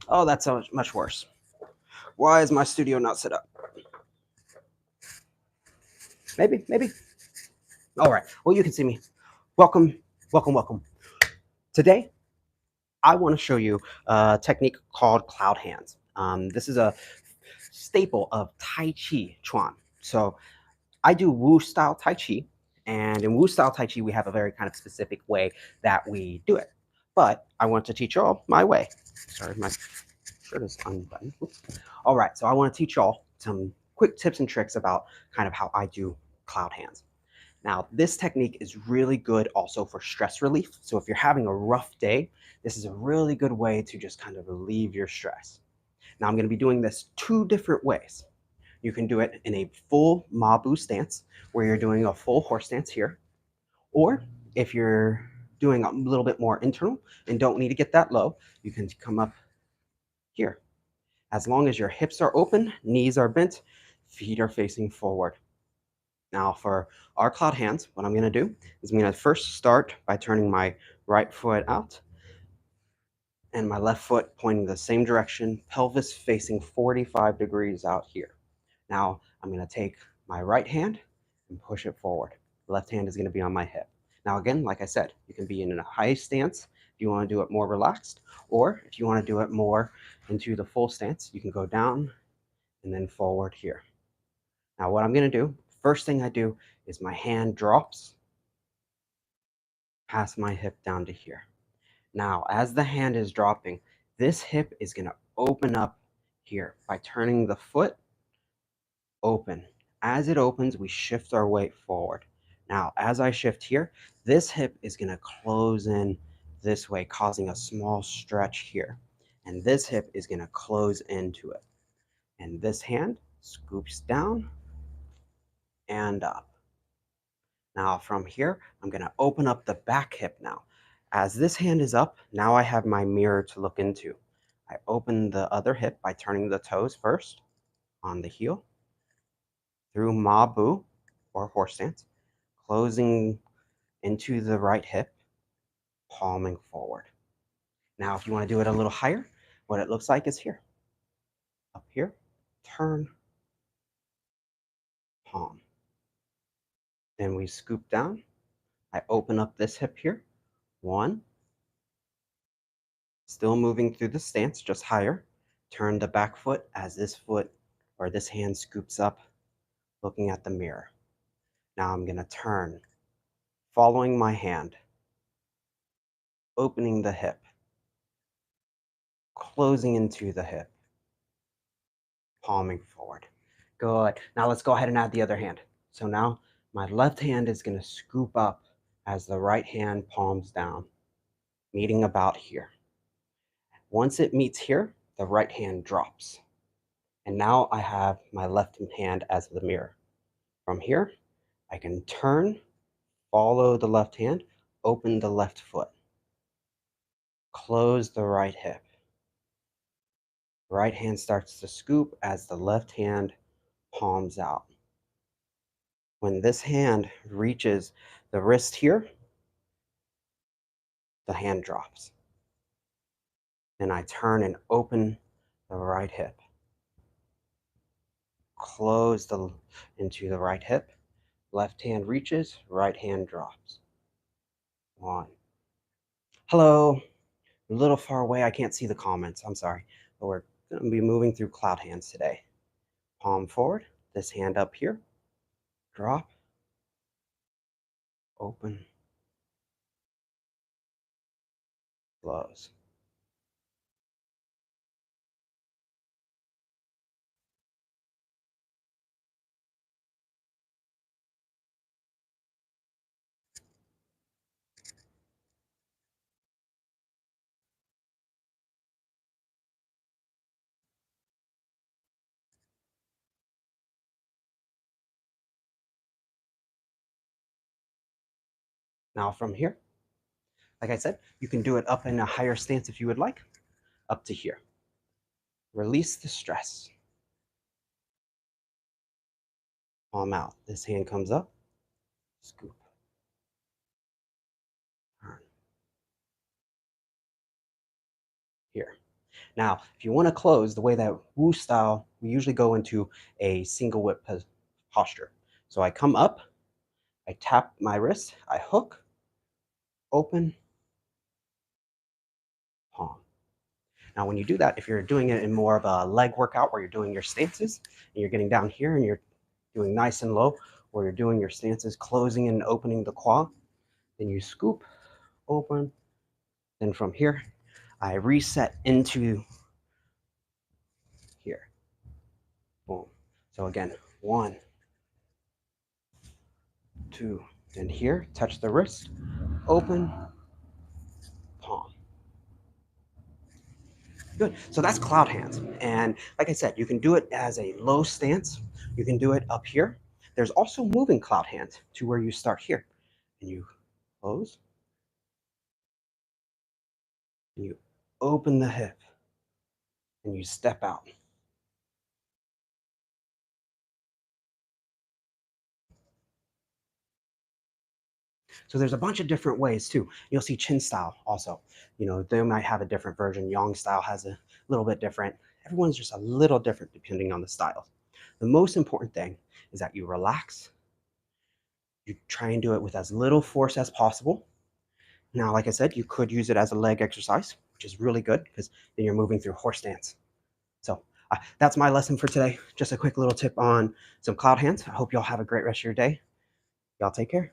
Oh, that's so much worse. Why is my studio not set up? Maybe. All right. Well, you can see me. Welcome, welcome. Today, I want to show you a technique called cloud hands. This is a staple of Tai Chi Chuan. So I do Wu style Tai Chi, and in Wu style Tai Chi, we have a very kind of specific way that we do it. But I want to teach you all my way. Sorry, my shirt is unbuttoned. Oops. All right, so I want to teach y'all some quick tips and tricks about kind of how I do cloud hands. Now, this technique is really good also for stress relief. So if you're having a rough day, this is a really good way to just kind of relieve your stress. Now, I'm going to be doing this two different ways. You can do it in a full Mabu stance, where you're doing a full horse stance here, or if you're doing a little bit more internal and don't need to get that low, you can come up here. As long as your hips are open, knees are bent, feet are facing forward. Now for our cloud hands, what I'm going to do is I'm going to first start by turning my right foot out and my left foot pointing the same direction, pelvis facing 45 degrees out here. Now I'm going to take my right hand and push it forward. The left hand is going to be on my hip. Now again, like I said, you can be in a high stance if you want to do it more relaxed, or if you want to do it more into the full stance, you can go down and then forward here. Now what I'm going to do, first thing I do is my hand drops past my hip down to here. Now, as the hand is dropping, this hip is going to open up here by turning the foot open. As it opens, we shift our weight forward. Now, as I shift here, this hip is going to close in this way, causing a small stretch here. And this hip is going to close into it. And this hand scoops down and up. Now from here, I'm going to open up the back hip now. As this hand is up, now I have my mirror to look into. I open the other hip by turning the toes first on the heel through Ma Bu or horse stance, closing into the right hip, palming forward. Now, if you want to do it a little higher, what it looks like is here. Up here, turn, palm. Then we scoop down. I open up this hip here. One, still moving through the stance, just higher. Turn the back foot as this foot or this hand scoops up, looking at the mirror. Now I'm going to turn, following my hand, opening the hip, closing into the hip, palming forward. Good. Now let's go ahead and add the other hand. So now my left hand is going to scoop up as the right hand palms down, meeting about here. Once it meets here, the right hand drops. And now I have my left hand as the mirror. From here, I can turn, follow the left hand, open the left foot, close the right hip. Right hand starts to scoop as the left hand palms out. When this hand reaches the wrist here, the hand drops. Then I turn and open the right hip. Close into the right hip. Left hand reaches, right hand drops. One. Hello. A little far away, I can't see the comments. I'm sorry. But we're going to be moving through cloud hands today. Palm forward, this hand up here. Drop. Open. Close. Now from here, like I said, you can do it up in a higher stance if you would like, up to here. Release the stress. Palm out. This hand comes up, scoop, turn. Here. Now, if you want to close the way that Wu style, we usually go into a single whip posture. So I come up, I tap my wrist, I hook, open, palm. Now, when you do that, if you're doing it in more of a leg workout where you're doing your stances and you're getting down here and you're doing nice and low, where you're doing your stances, closing and opening the quad, then you scoop, open, then from here, I reset into here. Boom. So again, 1, 2, then here, touch the wrist, open, palm. Good. So that's cloud hands. And like I said, you can do it as a low stance. You can do it up here. There's also moving cloud hands to where you start here and you close and you open the hip and you step out. So there's a bunch of different ways too. You'll see chin style also. They might have a different version. Yang style has a little bit different. Everyone's just a little different depending on the style. The most important thing is that you relax. You try and do it with as little force as possible. Now, like I said, you could use it as a leg exercise, which is really good because then you're moving through horse stance. So that's my lesson for today. Just a quick little tip on some cloud hands. I hope y'all have a great rest of your day. Y'all take care.